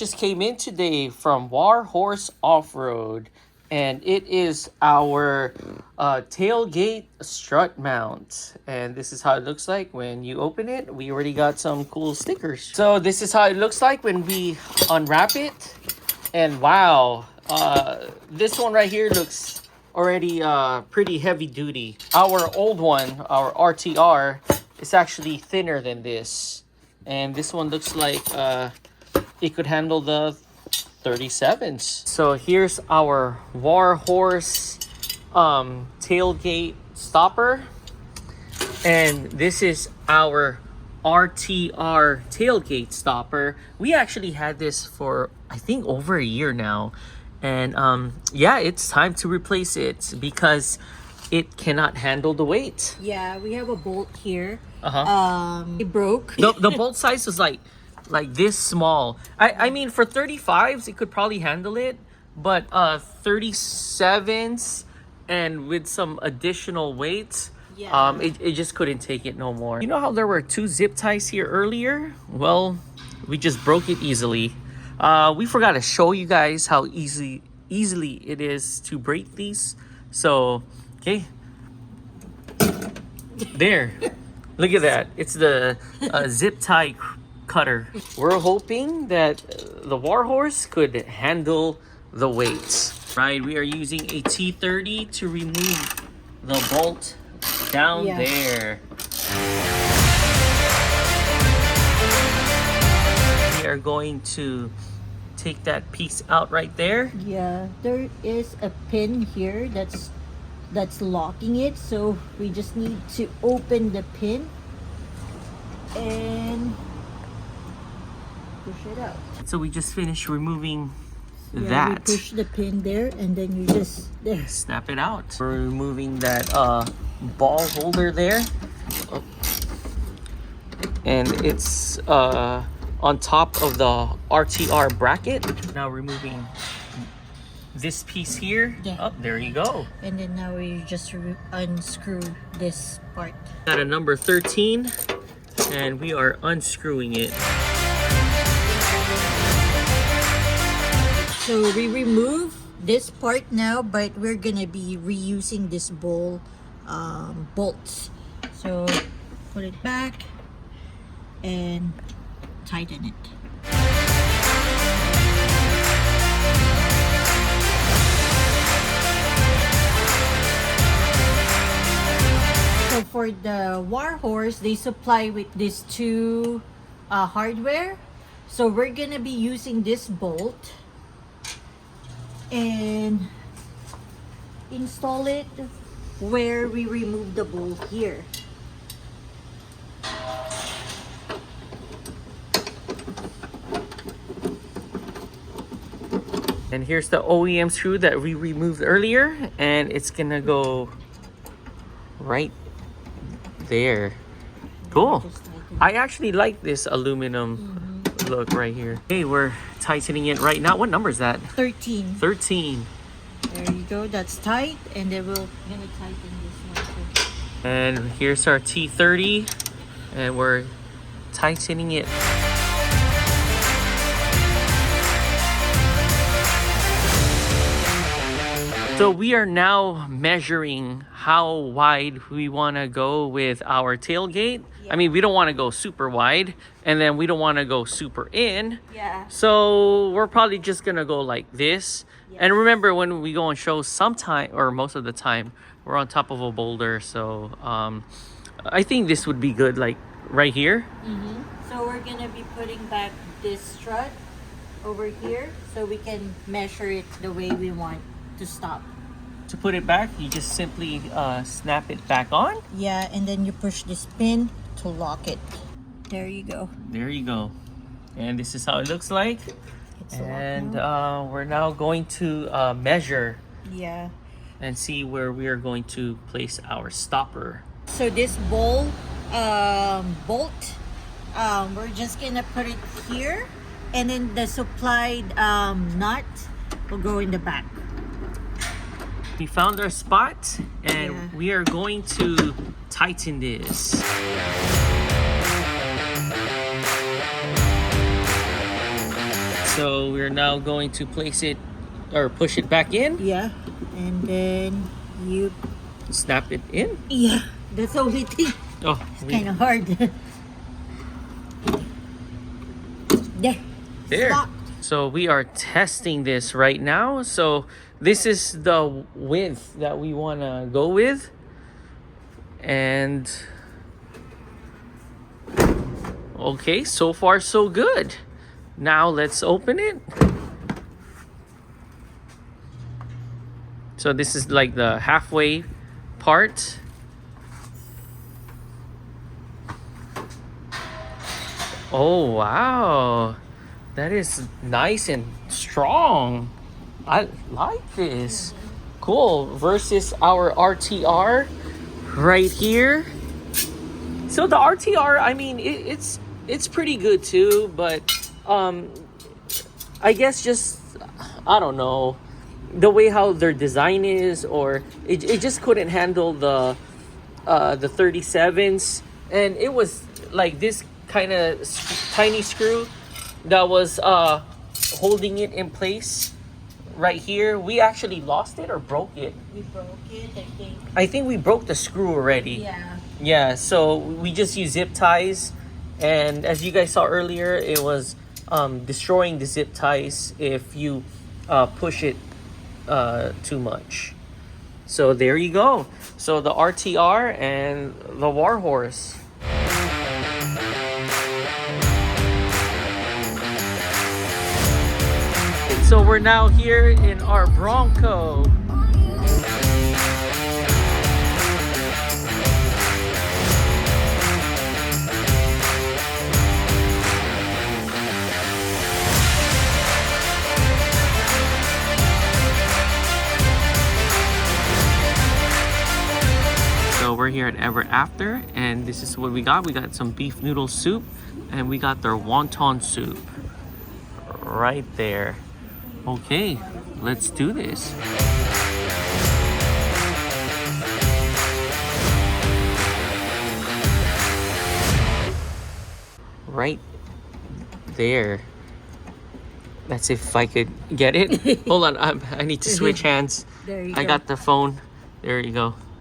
just came in today from Warhorse Off-Road, and it is our tailgate strut mount. And this is how it looks like when you open it. We already got some cool stickers. So this is how it looks like when we unwrap it. And wow, this one right here looks already pretty heavy duty. Our old one, our RTR, is actually thinner than this. And this one looks like it could handle the 37s. So here's our Warhorse tailgate stopper. And this is our RTR tailgate stopper. We actually had this for, I think, over a year now. And yeah, it's time to replace it because it cannot handle the weight. Yeah, we have a bolt here. It broke. The bolt size was like this small. I mean, for 35s, it could probably handle it. But 37s and with some additional weight, yeah. It just couldn't take it no more. You know how there were 2 zip ties here earlier? Well, we just broke it easily. We forgot to show you guys how easily it is to break these. So, okay. There. Look at that. It's the zip tie cutter. We're hoping that the Warhorse could handle the weight. Right, we are using a T30 to remove the bolt down there. We are going to take that piece out right there. Yeah, there is a pin here that's locking it, so we just need to open the pin and push it out. So we just finished removing Yeah, that. you push the pin there and then you just snap it out. We're removing that ball holder there. Oh. And it's on top of the RTR bracket. Now removing this piece here. Yeah. Oh, there you go. And then now we just unscrew this part. Got a number 13 and we are unscrewing it. So we remove this part now, but we're gonna be reusing this bolts. So put it back and tighten it. So for the Warhorse, they supply with these 2 hardware. So we're gonna be using this bolt and install it where we remove the bolt here. And here's the OEM screw that we removed earlier, and it's gonna go right there. Cool. I actually like this aluminum look right here. Hey, we're tightening it right now. What number is that? 13. 13. There you go. That's tight, and then we're gonna tighten this one too. And here's our T30, and we're tightening it. So we are now measuring how wide we want to go with our tailgate. I mean, we don't want to go super wide, and then we don't want to go super in. Yeah. So we're probably just going to go like this. And remember, when we go on shows, sometime or most of the time, we're on top of a boulder. So I think this would be good, like right here. So we're going to be putting back this strut over here so we can measure it the way we want to stop. To put it back, you just simply snap it back on. Yeah, and then you push this pin to lock it. There you go. There you go. And this is how it looks like. It's And we're now going to measure yeah. and see where we are going to place our stopper. So this bolt, we're just gonna put it here, and then the supplied nut will go in the back. We found our spot, and we are going to tighten this. So we're now going to place it or push it back in. Yeah, and then you Snap it in. yeah. That's the only thing. Oh, It's kind of hard. There. there. Stop. So we are testing this right now. So this is the width that we want to go with. And okay, so far so good. Now let's open it. So this is like the halfway part. Oh wow, that is nice and strong. I like this. Cool. Versus our RTR right here. So the RTR, I mean, it's pretty good too, but I guess just I don't know the way how their design is, or it just couldn't handle the 37s, and it was like this kind of tiny screw that was holding it in place right here. We actually lost it or broke it. We broke it, I think. I think we broke the screw already. Yeah. Yeah, so we just use zip ties, and as you guys saw earlier, it was destroying the zip ties if you push it too much. So there you go. So the RTR and the Warhorse. So we're now here in our Bronco. So we're here at Ever After, and this is what we got. We got some beef noodle soup, and we got their wonton soup right there. Okay, let's do this. Right there. That's if I could get it. Hold on, I need to switch hands. There you I go. got the phone. There you go.